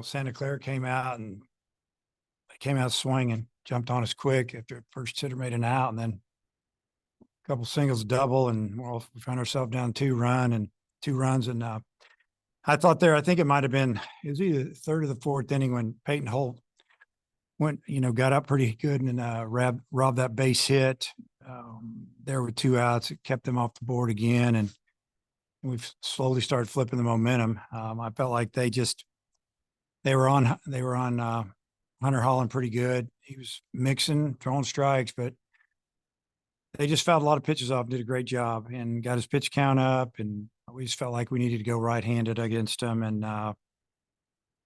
Santa Clara came out and they came out swinging, jumped on us quick after first hitter made an out, and then a couple singles, double, and we found ourselves down two runs, and I think it might have been it was either the third or the fourth inning when Peyton Holt got up pretty good and robbed that base hit. There were two outs. It kept them off the board again, and we've slowly started flipping the momentum. I felt like they were on Hunter Holland pretty good. He was mixing, throwing strikes, but they just fouled a lot of pitches off and did a great job and got his pitch count up. And we just felt like we needed to go right-handed against him, and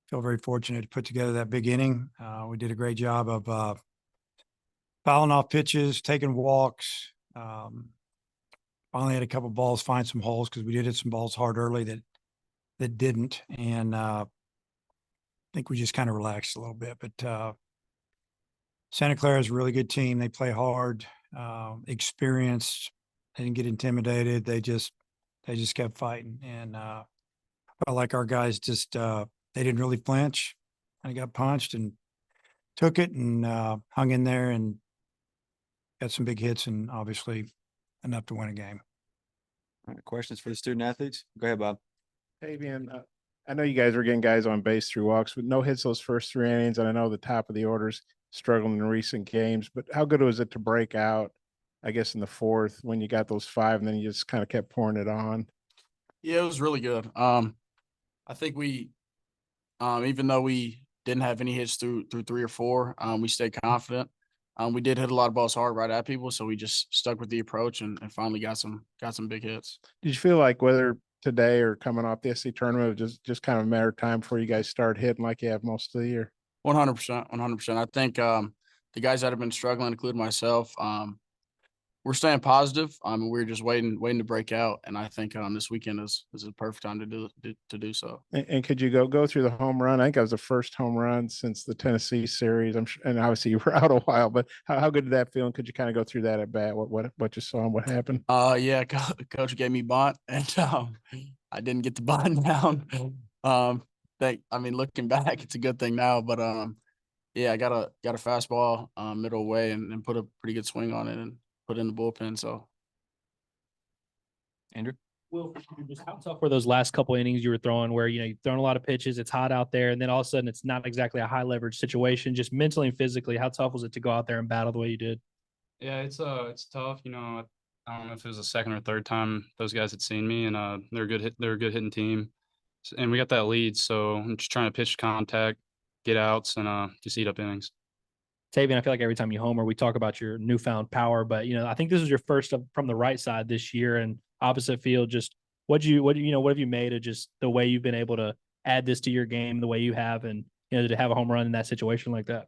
feel very fortunate to put together that big inning. We did a great job of fouling off pitches, taking walks. Finally had a couple balls find some holes because we did hit some balls hard early that didn't, and I think we just kind of relaxed a little bit. But Santa Clara is a really good team. They play hard, experienced. They didn't get intimidated. They just kept fighting, and felt like our guys just they didn't really flinch. And got punched and took it and hung in there and got some big hits and obviously enough to win a game. All right, questions for the student athletes? Go ahead, Bob. Tavian, I know you guys were getting guys on base through walks, but no hits those first three innings. And I know the top of the order's struggling in recent games, but how good was it to break out, I guess, in the fourth when you got those five and then you just kind of kept pouring it on? Yeah, it was really good. I think we, even though we didn't have any hits through three or four, we stayed confident. We did hit a lot of balls hard right at people, so we just stuck with the approach and finally got some big hits. Did you feel like whether today or coming off the SC tournament, it was just kind of a matter of time before you guys start hitting like you have most of the year? 100%, 100%. I think the guys that have been struggling, including myself, we're staying positive. We're just waiting to break out, and I think this weekend is a perfect time to do so. And could you go through the home run? I think that was the first home run since the Tennessee series. I'm sure, and obviously you were out a while, but how good did that feel? And could you kind of go through that at bat? What you saw and what happened? Yeah, coach gave me bunt, and I didn't get the bunt down. Looking back, it's a good thing now, but yeah, I got a fastball middle away and put a pretty good swing on it and put in the bullpen. So, Andrew? Will, just how tough were those last couple innings you were throwing where, you've thrown a lot of pitches, it's hot out there, and then all of a sudden it's not exactly a high leverage situation, just mentally and physically, how tough was it to go out there and battle the way you did? Yeah, it's tough. I don't know if it was the second or third time those guys had seen me, and they're a good hitting team. And we got that lead, so I'm just trying to pitch contact, get outs, and just eat up innings. Tavian, I feel like every time you homer, we talk about your newfound power, but I think this is your first from the right side this year and opposite field. Just what have you made of just the way you've been able to add this to your game the way you have, and to have a home run in that situation like that?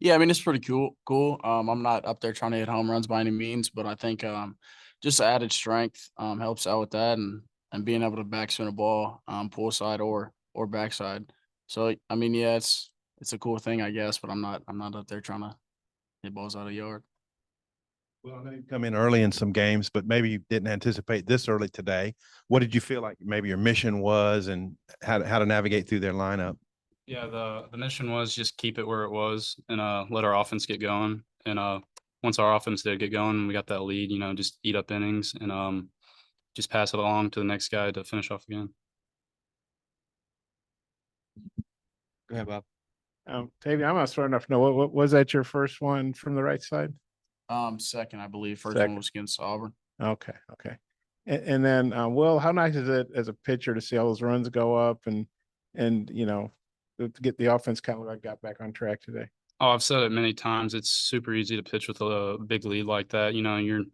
Yeah, I mean, it's pretty cool. I'm not up there trying to hit home runs by any means, but I think just added strength helps out with that, and being able to backswing a ball, pull side or backside. So I mean, yeah, it's a cool thing, I guess, but I'm not up there trying to hit balls out of the yard. Well, I know you come in early in some games, but maybe you didn't anticipate this early today. What did you feel like maybe your mission was, and how to navigate through their lineup? Yeah, the mission was just keep it where it was and let our offense get going. And once our offense did get going, we got that lead. Just eat up innings and just pass it along to the next guy to finish off the game. Go ahead, Bob. Tavian, I'm not smart enough to know what was that your first one from the right side? Second, I believe. First Second. one was against Auburn. Okay. And then, Will, how nice is it as a pitcher to see all those runs go up and to get the offense kind of like got back on track today? Oh, I've said it many times. It's super easy to pitch with a big lead like that. You're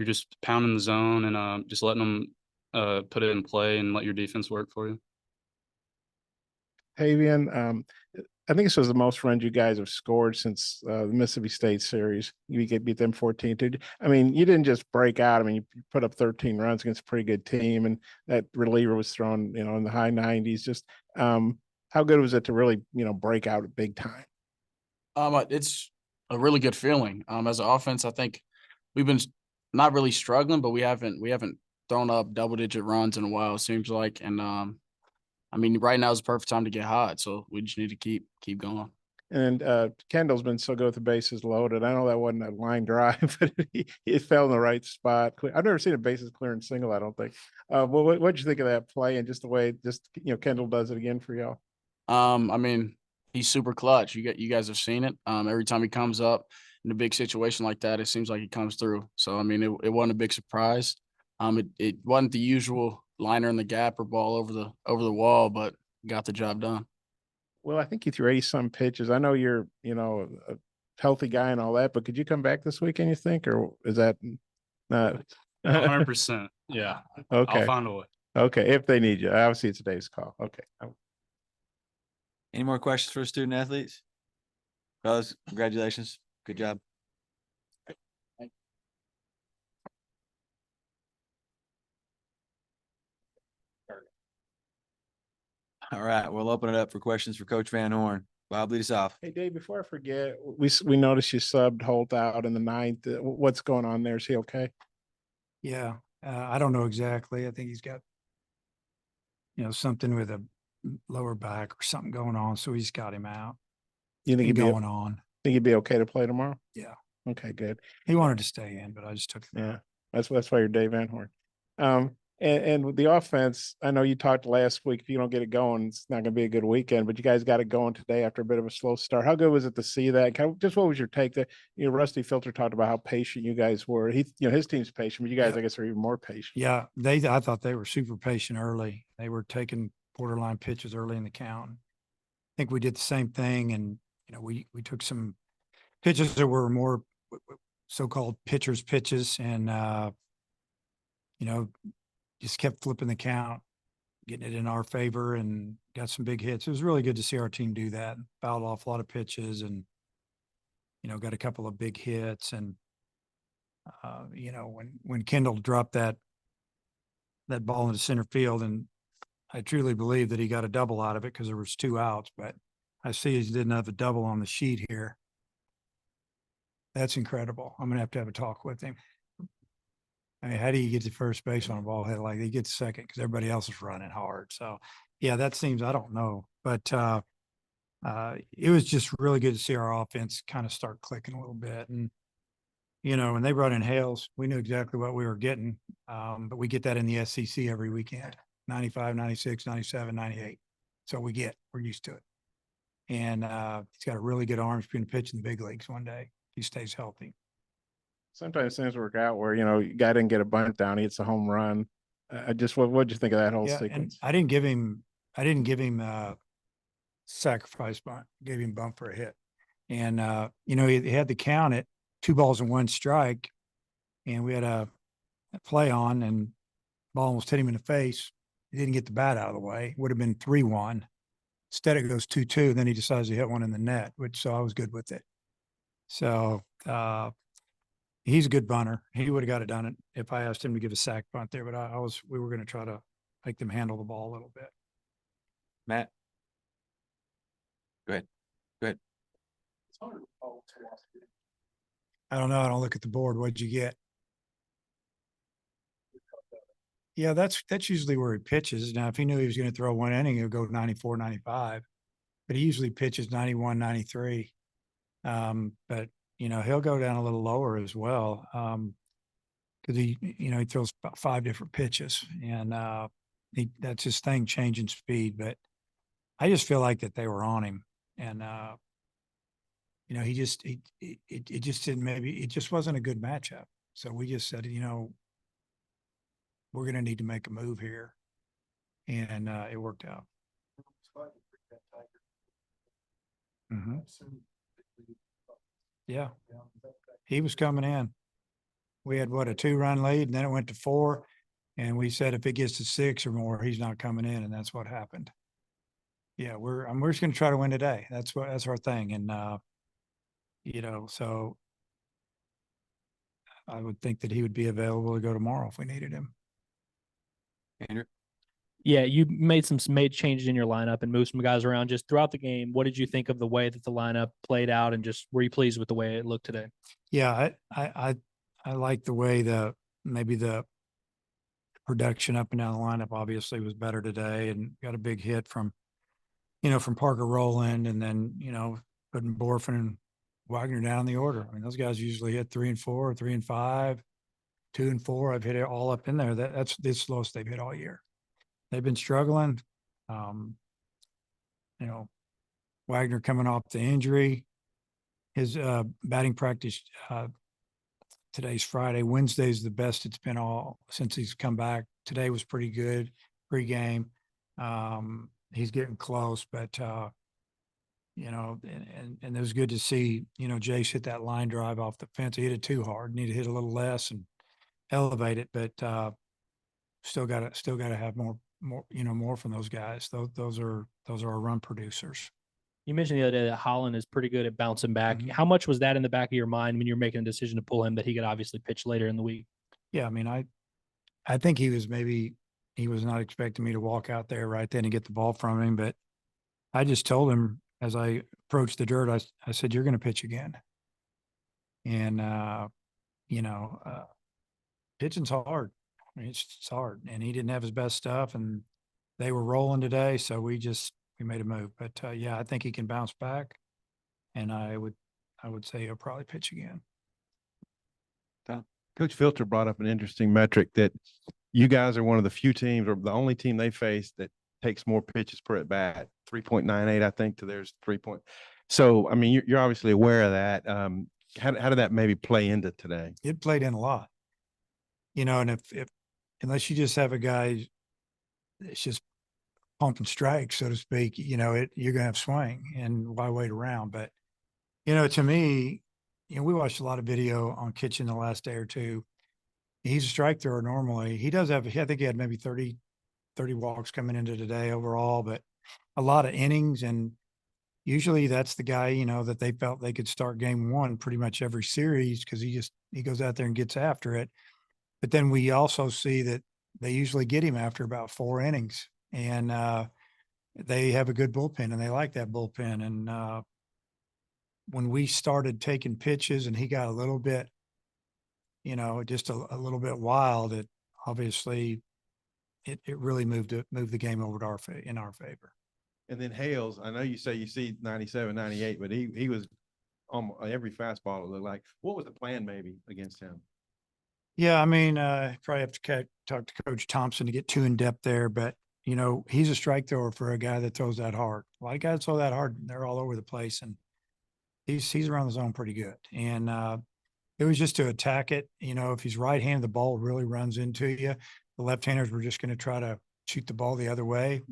just pounding the zone and just letting them put it in play and let your defense work for you. Tavian, I think this was the most runs you guys have scored since the Mississippi State series. You beat them 14-2. I mean, you didn't just break out. I mean, you put up 13 runs against a pretty good team, and that reliever was thrown, in the high 90s. Just how good was it to really, break out at big time? It's a really good feeling. As an offense, I think we've been not really struggling, but we haven't thrown up double-digit runs in a while, it seems like, and I mean, right now is the perfect time to get hot. So we just need to keep going. And Kendall's been so good with the bases loaded. I know that wasn't a line drive, but he fell in the right spot. I've never seen a bases clearing single, I don't think. What'd you think of that play and just the way Kendall does it again for y'all? I mean, he's super clutch. You guys have seen it. Every time he comes up in a big situation like that, it seems like he comes through. So I mean, it wasn't a big surprise. It wasn't the usual liner in the gap or ball over the wall, but got the job done. Well, I think he threw 80-some pitches. I know you're, a healthy guy and all that, but could you come back this weekend, you think, or is that not? 100%. Yeah. I'll Okay. find a way. Okay. If they need you, obviously it's today's call. Okay. Any more questions for student athletes? Fellas, congratulations. Good job. All right, we'll open it up for questions for Coach Van Horn. Bob, lead us off. Hey, Dave, before I forget, we noticed you subbed Holt out in the ninth. What's going on there? Is he okay? Yeah, I don't know exactly. I think he's got, something with a lower back or something going on. So he's got him out. You think Been he'd be going on. think he'd be okay to play tomorrow? Yeah. Okay, good. He wanted to stay in, but I just took him out. Yeah, that's why you're Dave Van Horn. And with the offense, I know you talked last week. If you don't get it going, it's not going to be a good weekend. But you guys got it going today after a bit of a slow start. How good was it to see that? Just what was your take? That Rusty Filter talked about how patient you guys were. His team's patient, but you guys, Yeah. I guess, are even more patient. Yeah, I thought they were super patient early. They were taking borderline pitches early in the count. I think we did the same thing, and we took some pitches that were more so-called pitchers' pitches, and just kept flipping the count, getting it in our favor, and got some big hits. It was really good to see our team do that. Fouled off a lot of pitches, and got a couple of big hits. And when Kendall dropped that ball into center field, and I truly believe that he got a double out of it because there was 2 outs, but I see he didn't have a double on the sheet here. That's incredible. I'm going to have a talk with him. I mean, how do you get to first base on a ball hit like he gets second because everybody else is running hard? So, yeah, that seems, I don't know, but it was just really good to see our offense kind of start clicking a little bit. And, when they brought in Hales, we knew exactly what we were getting, but we get that in the SEC every weekend, 95, 96, 97, 98. So we're used to it. And he's got a really good arm. He's going to pitch in the big leagues one day. He stays healthy. Sometimes things work out where guy didn't get a bunt down, he hits a home run. What'd you think of that whole sequence? And I didn't give him sacrifice bunt. Gave him bump for a hit, and he had the count at 2 balls and 1 strike, and we had a play on, and ball almost hit him in the face. He didn't get the bat out of the way. Would have been 3-1. Instead, it goes 2-2. Then he decides to hit one in the net, so I was good with it. So. He's a good bunter. He would have got it done if I asked him to give a sack bunt there, but we were going to try to make them handle the ball a little bit. Matt. Go ahead. I don't know. I don't look at the board. What'd you get? Yeah, that's usually where he pitches. Now, if he knew he was going to throw 1 inning, he'll go 94, 95, but he usually pitches 91, 93. But he'll go down a little lower as well. Because he throws about 5 different pitches, and that's his thing, changing speed. But I just feel like that they were on him, and it just didn't, it just wasn't a good matchup. So we just said, we're going to need to make a move here, and it worked out. Mm-hmm. Yeah, he was coming in. We had a 2-run lead, and then it went to 4, and we said if it gets to 6 or more, he's not coming in, and that's what happened. Yeah, we're just going to try to win today. That's our thing, and so I would think that he would be available to go tomorrow if we needed him. Andrew. Yeah, you made some changes in your lineup and moved some guys around just throughout the game. What did you think of the way that the lineup played out, and just were you pleased with the way it looked today? Yeah, I like the way maybe the production up and down the lineup obviously was better today, and got a big hit from, from Parker Rowland, and then, putting Borfin and Wagner down the order. I mean, those guys usually hit 3 and 4, 3 and 5, 2 and 4. I've hit it all up in there. That's the slowest they've hit all year. They've been struggling. Wagner coming off the injury. His batting practice today's Friday. Wednesday's the best it's been all since he's come back. Today was pretty good pre-game. He's getting close, but and it was good to see, Jace hit that line drive off the fence. He hit it too hard. Need to hit a little less and elevate it, but still got to have more from those guys. Those are our run producers. You mentioned the other day that Holland is pretty good at bouncing back. Mhm. How much was that in the back of your mind when you're making a decision to pull him, that he could obviously pitch later in the week? Yeah, I mean, I think he was not expecting me to walk out there right then and get the ball from him, but I just told him as I approached the dirt, I said, "You're going to pitch again." And pitching's hard. I mean, it's hard, and he didn't have his best stuff, and they were rolling today, so we made a move. But yeah, I think he can bounce back, and I would say he'll probably pitch again. Coach Filter brought up an interesting metric that you guys are one of the few teams, or the only team they face, that takes more pitches per at bat, 3.98, I think, to theirs 3 point. So, I mean, you're obviously aware of that. How did that maybe play into today? It played in a lot, and if unless you just have a guy that's just pumping strikes, so to speak, you're going to have swing, and why wait around? But, to me, we watched a lot of video on Kitchen the last day or two. He's a strike thrower normally. He does have, I think he had maybe 30 walks coming into today overall, but a lot of innings. And usually that's the guy, that they felt they could start game one pretty much every series, because he goes out there and gets after it. But then we also see that they usually get him after about 4 innings, and they have a good bullpen, and they like that bullpen. And when we started taking pitches and he got a little bit, just a little bit wild, it obviously it really moved the game over to in our favor. And then Hales, I know you say you see 97, 98, but he was on every fastball it looked like. What was the plan maybe against him? Yeah, I mean, probably have to talk to Coach Thompson to get too in depth there, but he's a strike thrower for a guy that throws that hard. A lot of guys throw that hard, and they're all over the place, and he's around the zone pretty good. And it was just to attack it. If he's right-handed, the ball really runs into you. The left-handers were just going to try to shoot the ball the other way.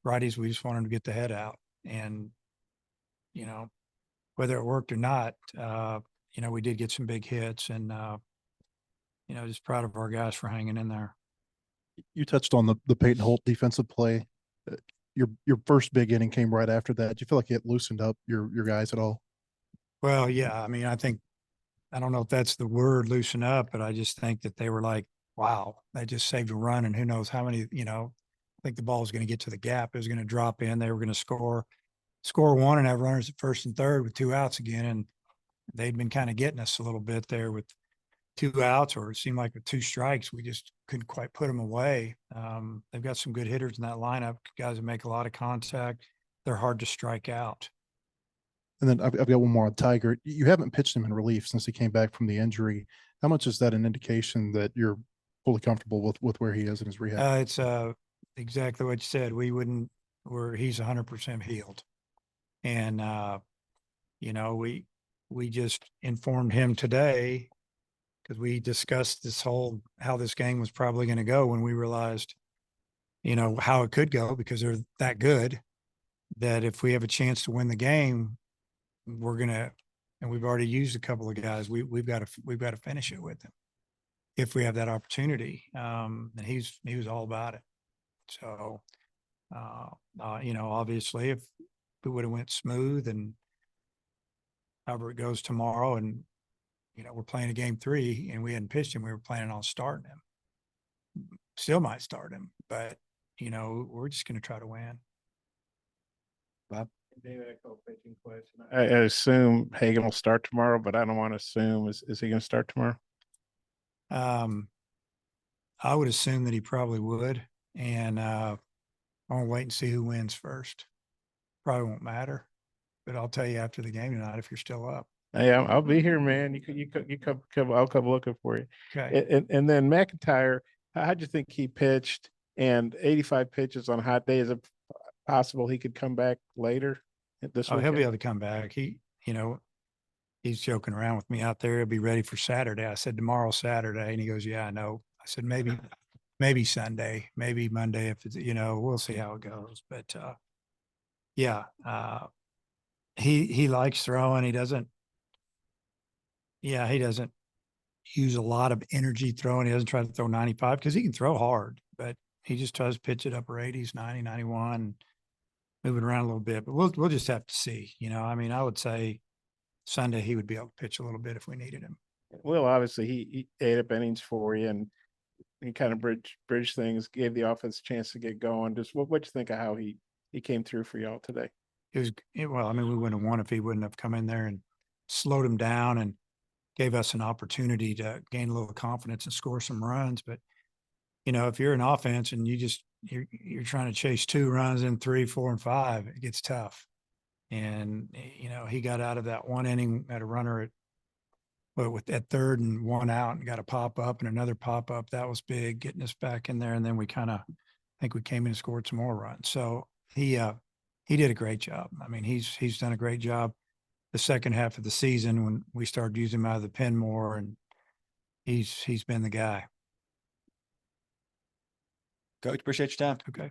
Righties, we just wanted to get the head out. And, whether it worked or not, we did get some big hits, and, just proud of our guys for hanging in there. You touched on the Peyton Holt defensive play. Your first big inning came right after that. Do you feel like it loosened up your guys at all? Well, yeah. I mean, I don't know if that's the word, loosen up, but I just think that they were like, wow, they just saved a run, and who knows how many, I think the ball was going to get to the gap. It was going to drop in. They were going to score one and have runners at first and third with 2 outs again. And they'd been kind of getting us a little bit there with 2 outs, or it seemed like with 2 strikes, we just couldn't quite put them away. They've got some good hitters in that lineup, guys that make a lot of contact. They're hard to strike out. And then I've got one more on Tiger. You haven't pitched him in relief since he came back from the injury. How much is that an indication that you're fully comfortable with where he is in his rehab? It's exactly what you said. He's 100% healed. And, we just informed him today, because we discussed how this game was probably going to go when we realized, how it could go, because they're that good, that if we have a chance to win the game, and we've already used a couple of guys, we've got to finish it with him if we have that opportunity. And he was all about it. So, obviously if we would have went smooth, and however it goes tomorrow, and, we're playing a game 3 and we hadn't pitched him, we were planning on starting him. Still might start him, but, we're just going to try to win. Bob? Pitching question. I assume Hagan will start tomorrow, but I don't want to assume. Is he going to start tomorrow? I would assume that he probably would. And I want to wait and see who wins first. Probably won't matter, but I'll tell you after the game tonight if you're still up. Hey, I'll be here, man. You come. I'll come looking for you. Okay. And then McEntire, how'd you think he pitched? And 85 pitches on a hot day, is it possible he could come back later this Oh, he'll be weekend? able to come back. He's joking around with me out there. He'll be ready for Saturday. I said, tomorrow, Saturday. And he goes, yeah, I know. I said, maybe Sunday, maybe Monday. If it's, we'll see how it goes. But, yeah, he likes throwing. He doesn't use a lot of energy throwing. He doesn't try to throw 95 because he can throw hard, but he just tries to pitch it upper 80s, 90, 91, moving around a little bit. But we'll just have to see. I would say Sunday he would be able to pitch a little bit if we needed him. Well, obviously he ate up innings for you, and he kind of bridged things, gave the offense a chance to get going. Just what you think of how he came through for y'all today? We wouldn't have won if he wouldn't have come in there and slowed him down and gave us an opportunity to gain a little confidence and score some runs. But, if you're an offense and you're trying to chase 2 runs in 3, 4, and 5, it gets tough. And, he got out of that one inning at a runner with that third and 1 out and got a pop up and another pop up. That was big, getting us back in there. And then I think we came in and scored some more runs. So he did a great job. He's done a great job the second half of the season when we started using him out of the pen more, and he's been the guy. Coach, appreciate your time. Okay.